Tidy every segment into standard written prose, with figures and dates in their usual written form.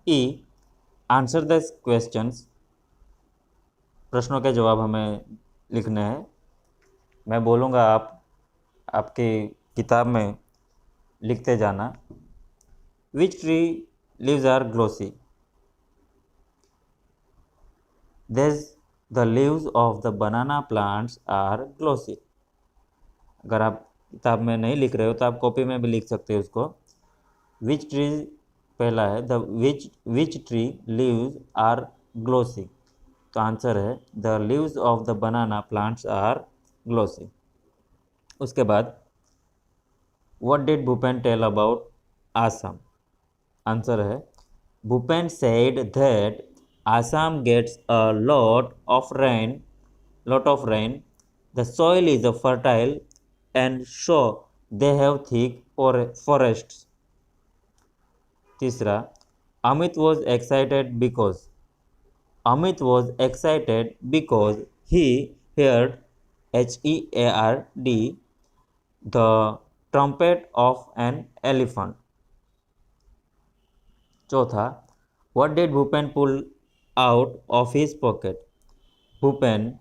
E answer the questions. प्रश्नों के जवाब हमें लिखने हैं। मैं बोलूँगा, आप आपकी किताब में लिखते जाना। Which tree leaves are glossy? Thus, the leaves of the banana plants are glossy. अगर आप किताब में नहीं लिख रहे हो तो आप कॉपी में भी लिख सकते हो उसको। विच ट्री पहला है, the which tree leaves are glossy, तो आंसर है the leaves of the banana plants are glossy. उसके बाद what did Bhupen tell about Assam? Answer है Bhupen said that Assam gets a lot of rain. The soil is fertile and so they have thick forests. तीसरा, Amit was excited because he heard HEARD the trumpet of an elephant. चौथा, what did Bhupen pull out of his pocket? Bhupen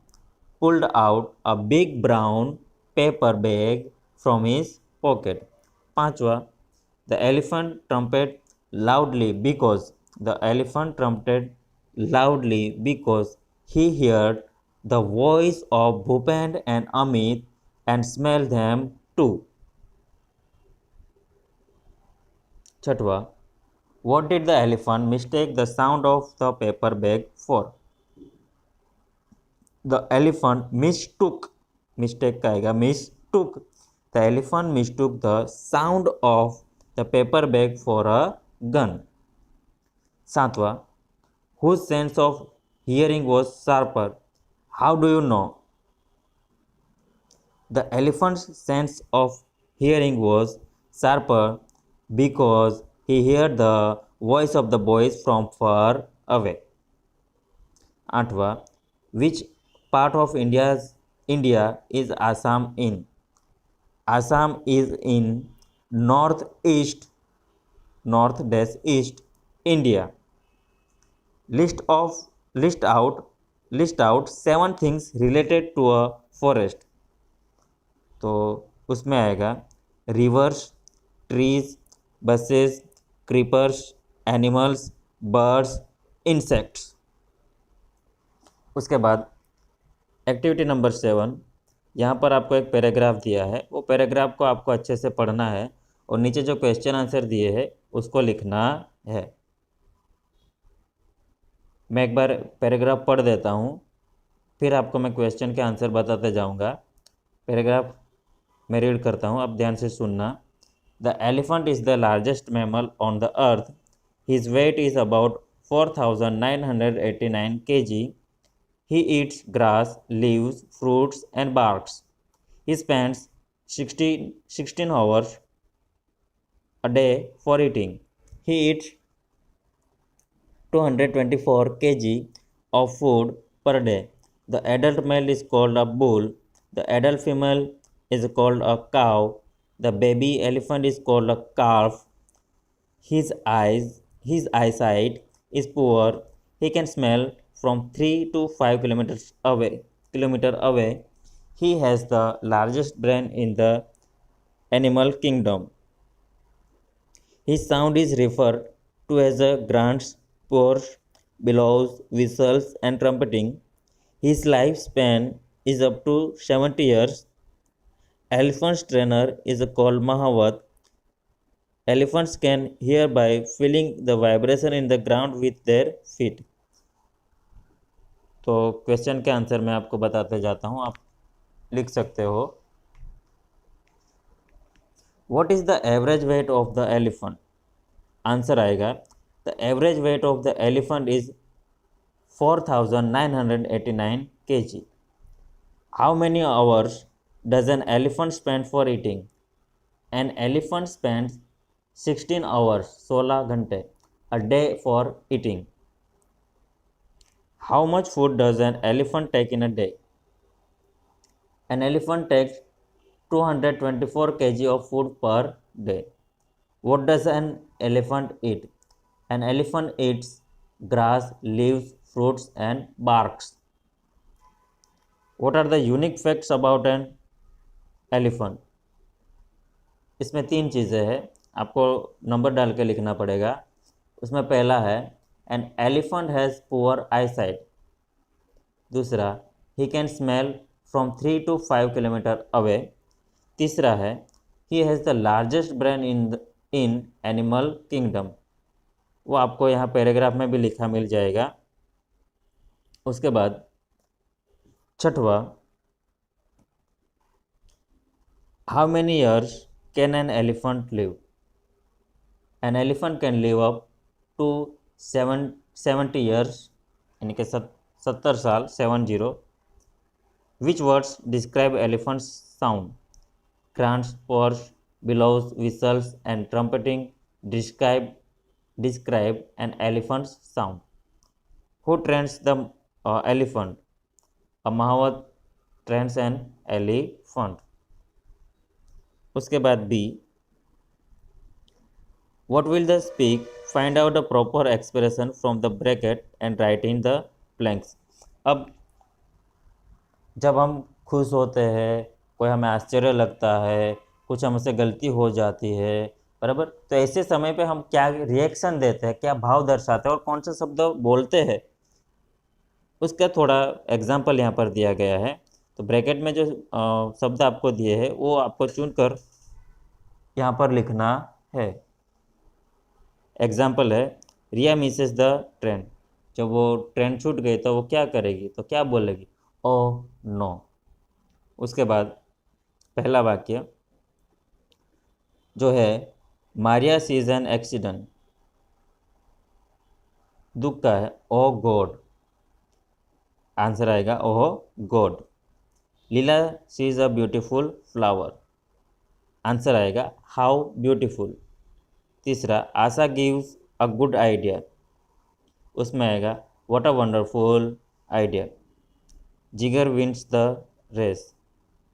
pulled out a big brown paper bag from his pocket. पांचवा, the elephant trumpeted loudly because he heard the voice of Bhupen and Amit and smelled them too. छठवा, what did the elephant mistake the sound of the paper bag for? The elephant mistook the elephant mistook the sound of the paper bag for a gun. सातवां, whose sense of hearing was sharper? How do you know? The elephant's sense of hearing was sharper because he heard the voice of the boys from far away. आठवां, which part of India is Assam in? Assam is in northeast India. List out 7 things related to a forest. तो उसमें आएगा reverse, trees, buses, creepers, animals, birds, insects. उसके बाद activity number 7, यहाँ पर आपको एक पैराग्राफ दिया है। वो पैराग्राफ को आपको अच्छे से पढ़ना है और नीचे जो क्वेश्चन आंसर दिए हैं उसको लिखना है। मैं एक बार पैराग्राफ पढ़ देता हूँ, फिर आपको मैं क्वेश्चन के आंसर बताते जाऊँगा। पैराग्राफ मैं रीड करता हूँ, आप ध्यान से सुनना। The elephant is the largest mammal on the earth. His weight is about 4,989 kg. He eats grass, leaves, fruits, and barks. He spends 16 hours a day for eating. He eats 224 kg of food per day. The adult male is called a bull. The adult female is called a cow. The baby elephant is called a calf. His eyesight is poor. He can smell from 3 to 5 kilometer away. He has the largest brain in the animal kingdom. His sound is referred to as a grunts, purrs, bellows, whistles, and trumpeting. His lifespan is up to 70 years. Elephant's trainer is called Mahavat. Elephants can hear by feeling the vibration in the ground with their feet. तो question के answer मैं आपको बताते जाता हूँ, आप लिख सकते हो। What is the average weight of the elephant? Answer आएगा the average weight of the elephant is 4,989 kg. How many hours does an elephant spend for eating? An elephant spend 16 hours 16 घंटे a day for eating. How much food does an elephant take in a day? An elephant takes 224 kg of food per day. What does an elephant eat? An elephant eats grass, leaves, fruits and barks. What are the unique facts about an elephant? इसमें 3 चीज़ें हैं, आपको number डाल के लिखना पड़ेगा। उसमें पहला है an elephant has poor eyesight. दूसरा, he can smell from 3 to 5 kilometre away. तीसरा है he has the largest brain in animal kingdom. वो आपको यहाँ पैराग्राफ में भी लिखा मिल जाएगा। उसके बाद छठवा, how many years can an elephant live? An elephant can live up to 70 years, यानी कि 70 साल, 70। Which words describe elephant sound? grunts, purrs, bellows, whistles and trumpeting describe an elephant's sound. Who trains the elephant? A Mahavat trains an elephant. उसके बाद B, what will the speak? Find out the proper expression from the bracket and write in the blanks. अब जब हम खुश होते हैं, कोई हमें आश्चर्य लगता है, कुछ हमसे गलती हो जाती है, बराबर, तो ऐसे समय पे हम क्या रिएक्शन देते हैं, क्या भाव दर्शाते हैं और कौन सा शब्द बोलते हैं, उसका थोड़ा एग्जाम्पल यहाँ पर दिया गया है। तो ब्रैकेट में जो शब्द आपको दिए हैं वो आपको चुनकर यहाँ पर लिखना है। एग्जाम्पल है, रिया मिसेस द ट्रेन। जब वो ट्रेन छूट गई तो वो क्या करेगी, तो क्या बोलेगी? Oh no. उसके बाद पहला वाक्य जो है, मारिया सीज एन एक्सीडेंट, दुख का है, ओ गॉड। आंसर आएगा oh god. Leela sees a beautiful flower, answer आएगा हाउ ब्यूटीफुल। तीसरा, Asha gives a good idea, उसमें आएगा what a wonderful idea. Jigar wins the race,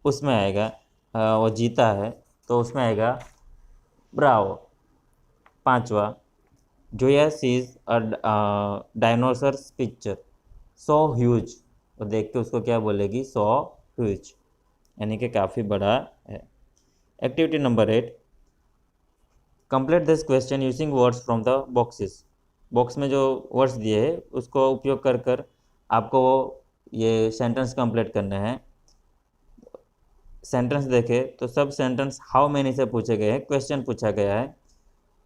उसमें आएगा वो जीता है, तो उसमें आएगा ब्रावो। पांचवा, Zoya sees a dinosaurs picture, so huge, और देख के उसको क्या बोलेगी? सो ह्यूज, यानी कि काफ़ी बड़ा है। Activity number 8, complete this question using words from the boxes. Box में जो वर्ड्स दिए हैं उसको उपयोग कर कर आपको ये सेंटेंस कंप्लीट करने हैं। सेंटेंस देखें तो सब सेंटेंस हाउ मेनी से पूछे गए हैं, क्वेश्चन पूछा गया है।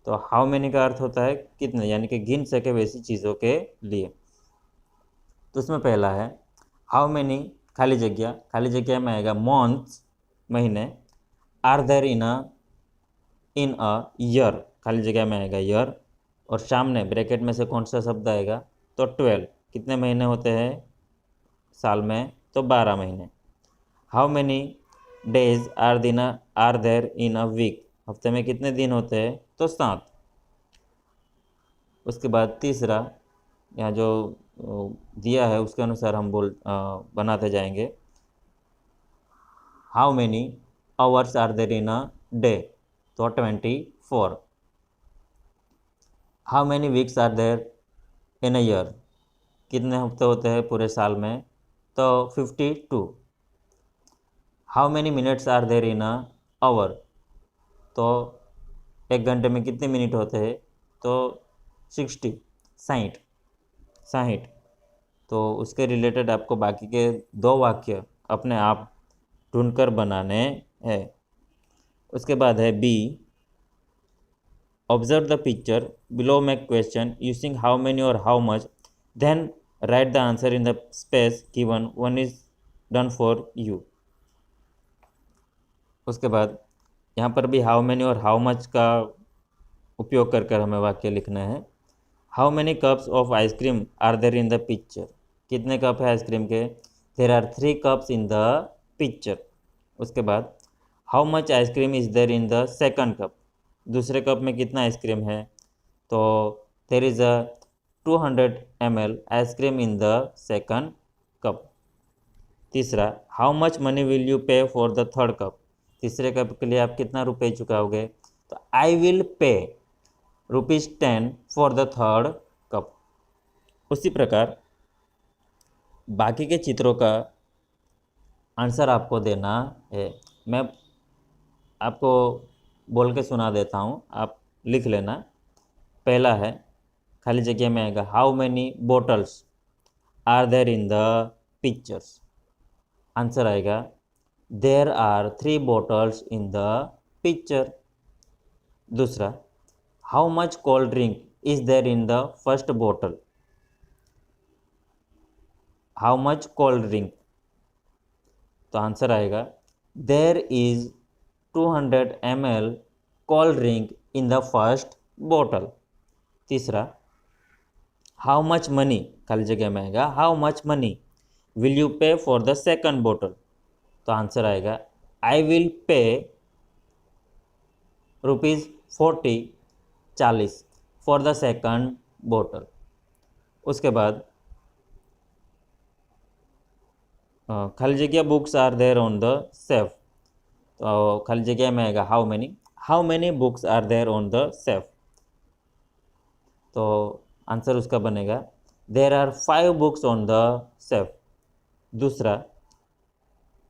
तो हाउ मेनी का अर्थ होता है कितने, यानी कि गिन सके वैसी चीज़ों के लिए। तो उसमें पहला है हाउ मेनी खाली जगह, खाली जगह में आएगा मंथ्स, महीने, are there in a year, खाली जगह में आएगा ईयर, और सामने ब्रैकेट में से कौन सा शब्द आएगा? तो 12। कितने महीने होते हैं साल में? तो 12 महीने। How many days are there in a week, हफ्ते में कितने दिन होते हैं? तो 7। उसके बाद तीसरा, यहाँ जो दिया है उसके अनुसार हम बनाते जाएंगे। How many hours are there in a day, तो 24। How many weeks are there in a year, कितने हफ्ते होते हैं पूरे साल में? तो 52। How many minutes are there in a hour, तो 1 घंटे में कितने मिनट होते हैं? तो 60, 60। तो उसके रिलेटेड आपको बाकी के 2 वाक्य अपने आप ढूंढकर बनाने हैं। उसके बाद है B, observe the picture below, make question using how many और how much, then write the answer in the space given, one is done for you. उसके बाद यहाँ पर भी हाउ मेनी और हाउ मच का उपयोग कर हमें वाक्य लिखना है। How many cups of ice cream are there in the picture, कितने कप है आइसक्रीम के? There are 3 cups in the picture. उसके बाद how much ice cream is there in the second cup, दूसरे कप में कितना आइसक्रीम है? तो there is a 200 ml ice cream in the second cup. तीसरा, how much money will you pay for the third cup, तीसरे cup के लिए आप कितना रुपए चुकाओगे? तो I will pay ₹10 for the third cup. उसी प्रकार बाकी के चित्रों का आंसर आपको देना है। मैं आपको बोल के सुना देता हूँ, आप लिख लेना। पहला है, खाली जगह में आएगा how many bottles are there in the pictures. Answer आएगा there are 3 bottles in the picture. दूसरा, how much cold drink is there in the first bottle. How much cold drink, तो आंसर आएगा there is 200 ml cold drink in the first बोतल। तीसरा, how much money, खाली जगह में आएगा how much money will you pay for the second बोतल। तो आंसर आएगा I will pay ₹40 for the second बोतल। उसके बाद खाली जगह books are there on the shelf. तो खाली जगह में आएगा how many books are there on the shelf. तो आंसर उसका बनेगा there are 5 books on the shelf. दूसरा,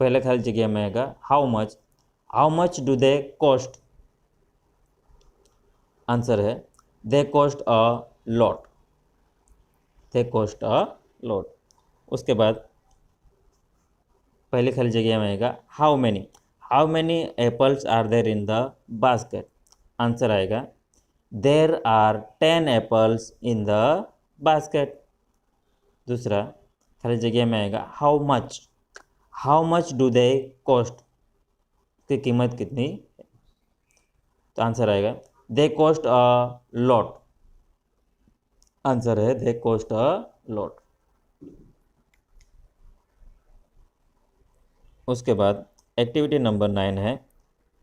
पहले खाली जगह में आएगा how much do they cost. Answer है they cost a lot. They cost a lot. उसके बाद पहले खाली जगह में आएगा how many apples are there in the basket. Answer आएगा there are 10 apples in the basket. दूसरा, खाली जगह में आएगा how much do they cost, की कीमत कितनी। तो आंसर आएगा they cost a lot. Answer है दे कॉस्ट अ लॉट। उसके बाद एक्टिविटी नंबर 9 है,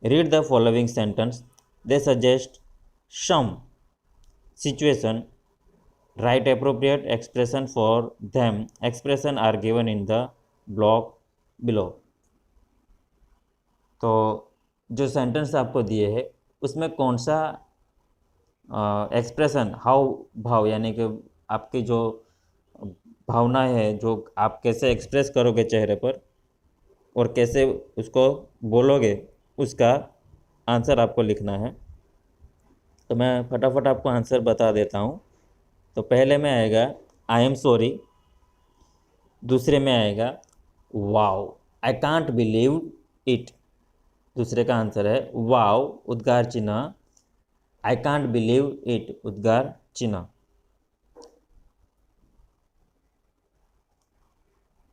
read the following sentence, they suggest some situation, write appropriate expression for them, expression are given in the block below. तो जो sentence आपको दिए हैं उसमें कौन सा एक्सप्रेशन, हाव भाव, यानी कि आपकी जो भावना है, जो आप कैसे एक्सप्रेस करोगे चेहरे पर और कैसे उसको बोलोगे, उसका आंसर आपको लिखना है। तो मैं फटाफट आपको आंसर बता देता हूँ। तो पहले में आएगा आई एम सॉरी। दूसरे में आएगा wow I can't believe it. दूसरे का आंसर है वाओ उद्गार चिन्ह, आई कांट बिलीव इट उद्गार चिन्ह।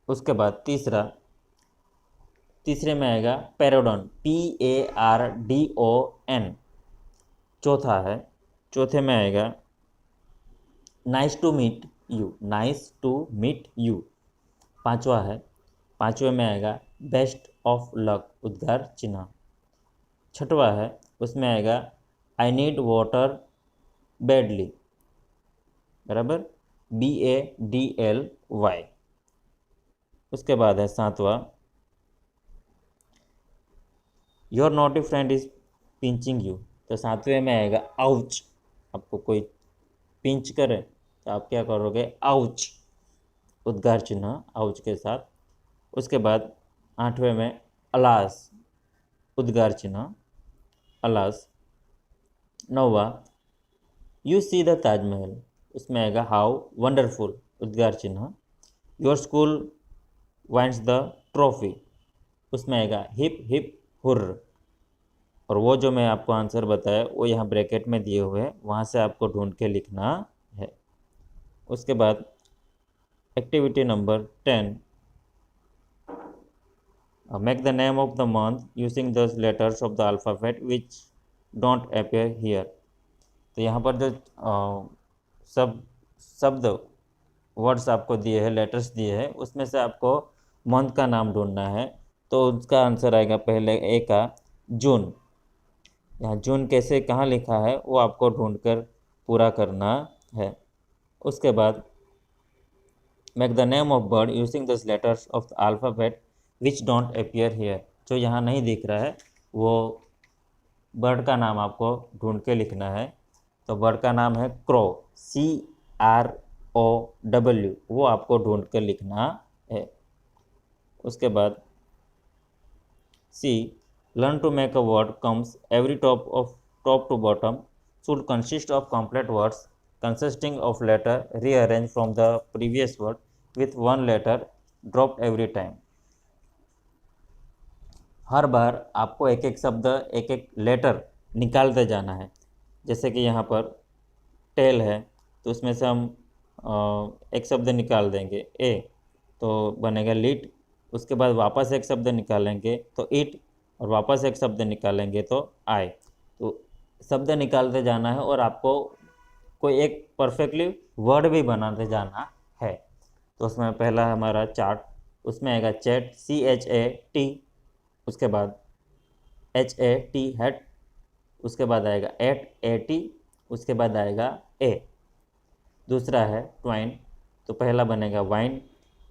उसके बाद तीसरे में आएगा पैरोडन, PARDON। चौथे में आएगा नाइस टू मीट यू। पांचवा में आएगा बेस्ट ऑफ लक उद्गार चिन्ह। छठवा है, उसमें आएगा आई नीड वाटर बैडली, बराबर, BADLY। उसके बाद है सातवां, your naughty friend is pinching you. तो सातवें में आएगा आउच। आपको कोई पिंच करे तो आप क्या करोगे, आउच उद्गार चिन्ह आउच के साथ। उसके बाद आठवें में अलास उद्गार चिन्ह अलास। नौवा, यू सी द ताजमहल, उसमें आएगा हाउ वंडरफुल उद्गार चिन्ह। Your school wins the trophy, उसमें आएगा हिप हिप हुर्र। और वो जो मैं आपको आंसर बताया वो यहाँ ब्रैकेट में दिए हुए हैं, वहाँ से आपको ढूंढ के लिखना है। उसके बाद activity number 10, make the name of the month using the letters of the alphabet which don't appear here. तो यहाँ पर जो सब शब्द वर्ड्स आपको दिए हैं, लेटर्स दिए हैं, उसमें से आपको मंथ का नाम ढूंढना है। तो उसका आंसर आएगा पहले ए का जून। यहाँ जून कैसे कहाँ लिखा है वो आपको ढूंढकर पूरा करना है। उसके बाद make the name of bird using the letters of the alphabet which don't appear here. जो यहाँ नहीं दिख रहा है वो बर्ड का नाम आपको ढूंढ के लिखना है। तो बर्ड का नाम है क्रो, CROW, वो आपको ढूंढ कर लिखना है। उसके बाद C, learn to make a word comes every top to bottom should consist of complete words consisting of letter rearranged from the previous word with one letter dropped every time। हर बार आपको एक एक शब्द, एक एक लेटर निकालते जाना है। जैसे कि यहाँ पर टेल है, तो उसमें से हम एक शब्द निकाल देंगे ए, तो बनेगा लिट। उसके बाद वापस एक शब्द निकालेंगे तो इट, और वापस एक शब्द निकालेंगे तो आई। तो शब्द निकालते जाना है और आपको कोई एक परफेक्टली वर्ड भी बनाते जाना है। तो उसमें पहला हमारा चार्ट, उसमें आएगा चैट, CHAT, उसके बाद HAT हैट, उसके बाद आएगा AT, उसके बाद आएगा ए। दूसरा है ट्वाइन, तो पहला बनेगा वाइन,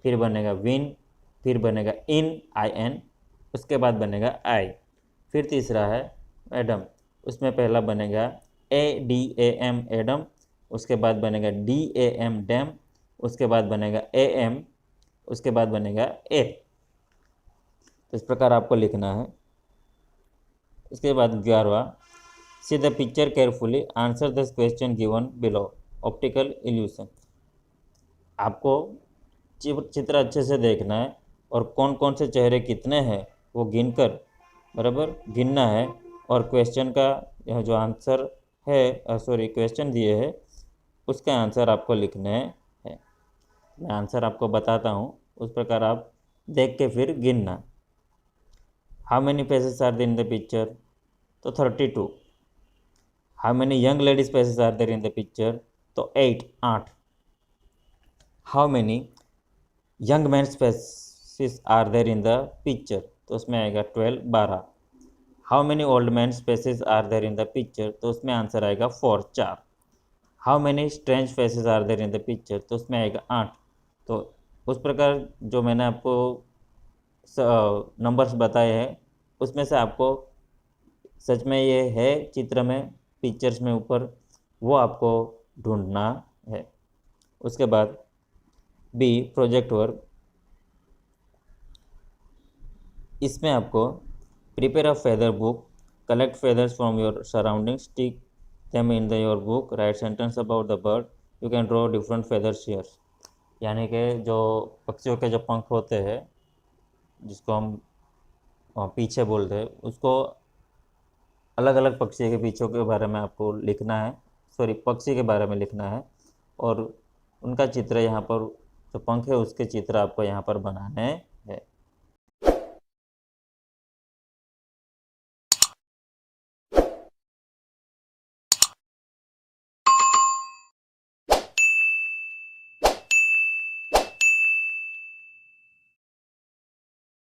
फिर बनेगा विन, फिर बनेगा IN, उसके बाद बनेगा आई। फिर तीसरा है एडम, उसमें पहला बनेगा ADAM एडम, उसके बाद बनेगा DAM डैम, उसके बाद बनेगा AM, उसके बाद बनेगा ए। तो इस प्रकार आपको लिखना है। उसके बाद 11वां, see the picture carefully, answer the question given below, optical illusion. आपको चित्र अच्छे से देखना है और कौन कौन से चेहरे कितने हैं वो गिनकर बराबर गिनना है, और क्वेश्चन का यह जो आंसर है, क्वेश्चन दिए है उसका आंसर आपको लिखने हैं। मैं आंसर आपको बताता हूँ, उस प्रकार आप देख के फिर गिनना। How many faces are there in the picture, तो 32। How many young ladies faces are there in the picture, तो 8। How many young mans faces are there in the picture, तो उसमें आएगा 12। How many old mans faces are there in the picture, तो उसमें answer आएगा 4। How many strange faces are there in the picture, तो उसमें आएगा 8। तो उस प्रकार जो मैंने आपको नंबर्स बताए हैं उसमें से आपको सच में ये है चित्र में, पिक्चर्स में ऊपर, वो आपको ढूंढना है। उसके बाद B, प्रोजेक्ट वर्क, इसमें आपको prepare a feather book, collect feathers from your surrounding, stick them in the your book, right sentence about the bird, you can draw different feathers here. यानी कि जो पक्षियों के जो पंख होते हैं, जिसको हम पीछे बोलते हैं, उसको अलग अलग पक्षी के पीछों के बारे में आपको लिखना है, पक्षी के बारे में लिखना है, और उनका चित्र यहाँ पर जो पंख है उसके चित्र आपको यहाँ पर बनाने हैं।